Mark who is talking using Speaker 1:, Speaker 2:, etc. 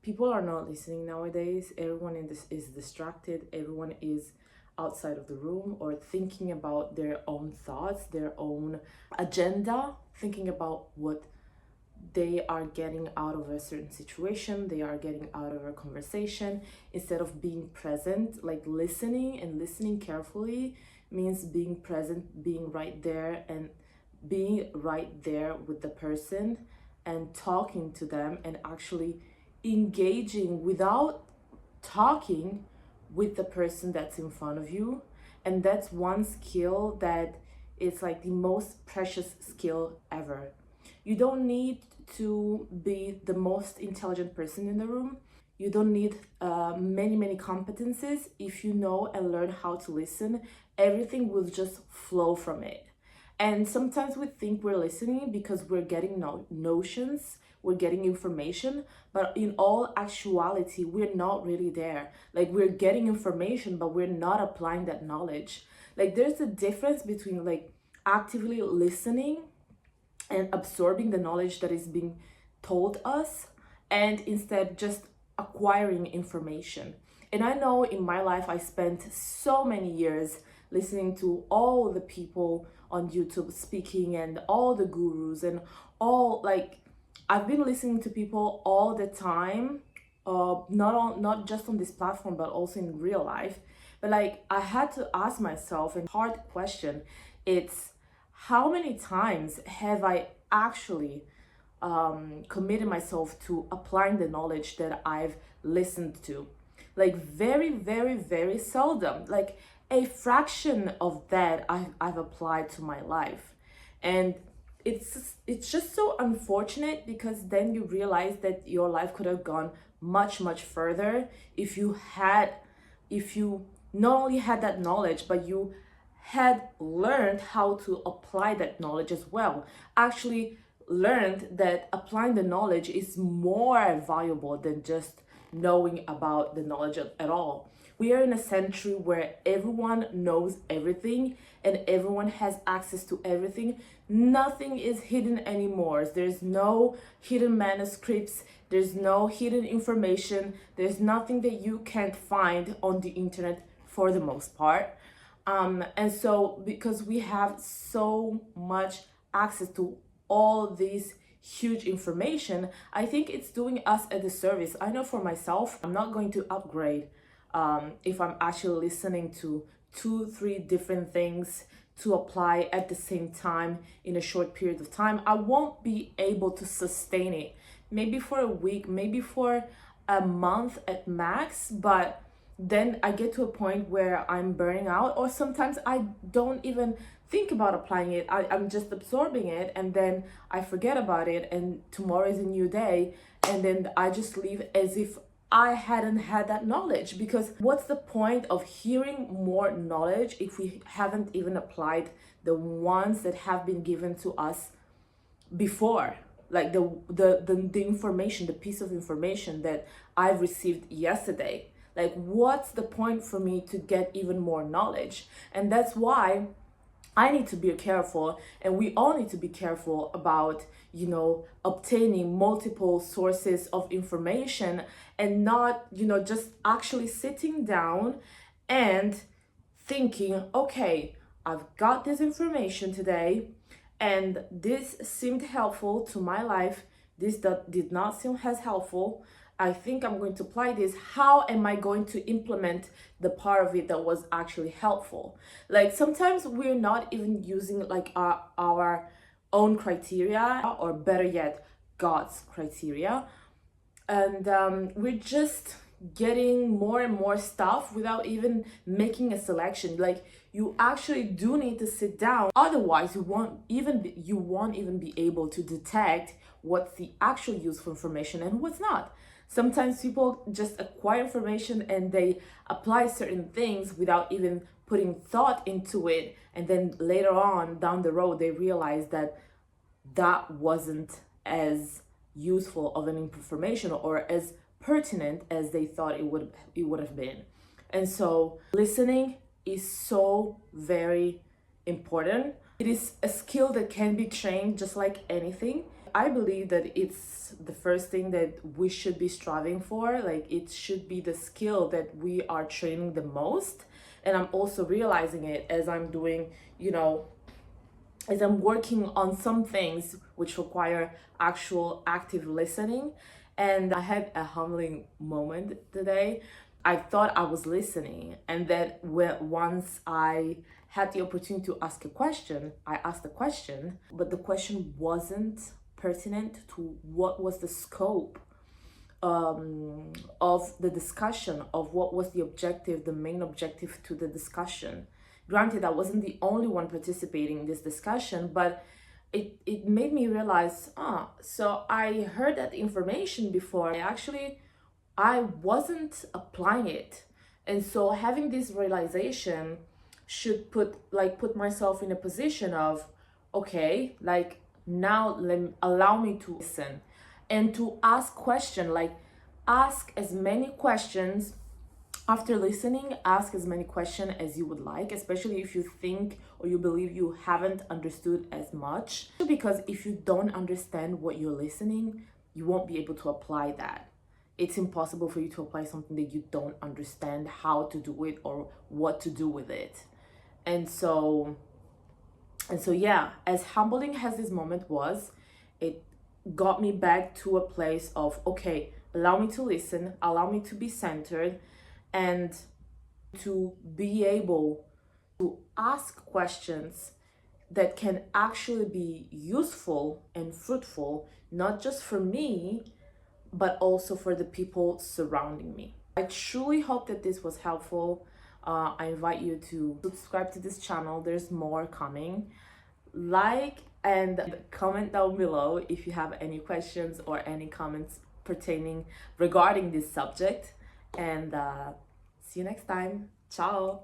Speaker 1: people are not listening nowadays. Everyone in this is distracted. Everyone is outside of the room or thinking about their own thoughts, their own agenda, thinking about what they are getting out of a certain situation, they are getting out of a conversation, instead of being present. Like listening and listening carefully means being present, being right there, and being right there with the person and talking to them and actually engaging without talking with the person that's in front of you. And that's one skill that is like the most precious skill ever. You don't need to be the most intelligent person in the room. You don't need many competencies. If you know and learn how to listen, everything will just flow from it. And sometimes we think we're listening because we're getting notions, we're getting information, but in all actuality, we're not really there. Like we're getting information, but we're not applying that knowledge. Like there's a difference between like actively listening and absorbing the knowledge that is being told us, and instead just acquiring information. And I know in my life I spent so many years listening to all the people on YouTube speaking and all the gurus and all, like I've been listening to people all the time, not just on this platform but also in real life. But like I had to ask myself a hard question. It's how many times have I actually committed myself to applying the knowledge that I've listened to? Like very seldom. Like a fraction of that I've applied to my life. And it's just so unfortunate, because then you realize that your life could have gone much further if you not only had that knowledge, but you had learned how to apply that knowledge as well. Actually learned that applying the knowledge is more valuable than just knowing about the knowledge at all. We are in a century where everyone knows everything and everyone has access to everything. Nothing is hidden anymore. There's no hidden manuscripts, there's no hidden information, there's nothing that you can't find on the internet for the most part. And so because we have so much access to all these huge information, I think it's doing us a disservice. I know for myself, I'm not going to upgrade if I'm actually listening to 2-3 different things to apply at the same time in a short period of time. I won't be able to sustain it, maybe for a week, maybe for a month at max, but then I get to a point where I'm burning out, or sometimes I don't even think about applying it. I'm just absorbing it, and then I forget about it, and tomorrow is a new day, and then I just leave as if I hadn't had that knowledge. Because what's the point of hearing more knowledge if we haven't even applied the ones that have been given to us before? Like the information, the piece of information that I've received yesterday. Like, what's the point for me to get even more knowledge? And that's why I need to be careful, and we all need to be careful about, obtaining multiple sources of information, and not, just actually sitting down and thinking, okay, I've got this information today, and this seemed helpful to my life. This did not seem as helpful. I think I'm going to apply this. How am I going to implement the part of it that was actually helpful? Like sometimes we're not even using like our own criteria, or better yet, God's criteria. And we're just getting more and more stuff without even making a selection. Like you actually do need to sit down, otherwise you won't even be able to detect what's the actual useful information and what's not. Sometimes people just acquire information and they apply certain things without even putting thought into it, and then later on down the road they realize that that wasn't as useful of an information or as pertinent as they thought it would have been. And so listening is so very important. It is a skill that can be trained just like anything. I believe that it's the first thing that we should be striving for. Like, it should be the skill that we are training the most. And I'm also realizing it as I'm doing, as I'm working on some things which require actual active listening. And I had a humbling moment today. I thought I was listening, and that once I had the opportunity to ask a question, I asked a question, but the question wasn't pertinent to what was the scope of the discussion, of what was the objective, the main objective to the discussion. Granted, I wasn't the only one participating in this discussion, but it made me realize, so I heard that information before. I wasn't applying it. And so having this realization should put myself in a position of, okay, like, now allow me to listen and to ask questions. Like, ask as many questions after listening. Ask as many questions as you would like, especially if you think or you believe you haven't understood as much, because if you don't understand what you're listening, you won't be able to apply that. It's impossible for you to apply something that you don't understand how to do it or what to do with it. And so yeah, as humbling as this moment was, it got me back to a place of, okay, allow me to listen, allow me to be centered, and to be able to ask questions that can actually be useful and fruitful, not just for me, but also for the people surrounding me. I truly hope that this was helpful. I invite you to subscribe to this channel. There's more coming. Like and comment down below if you have any questions or any comments pertaining regarding this subject. And see you next time. Ciao.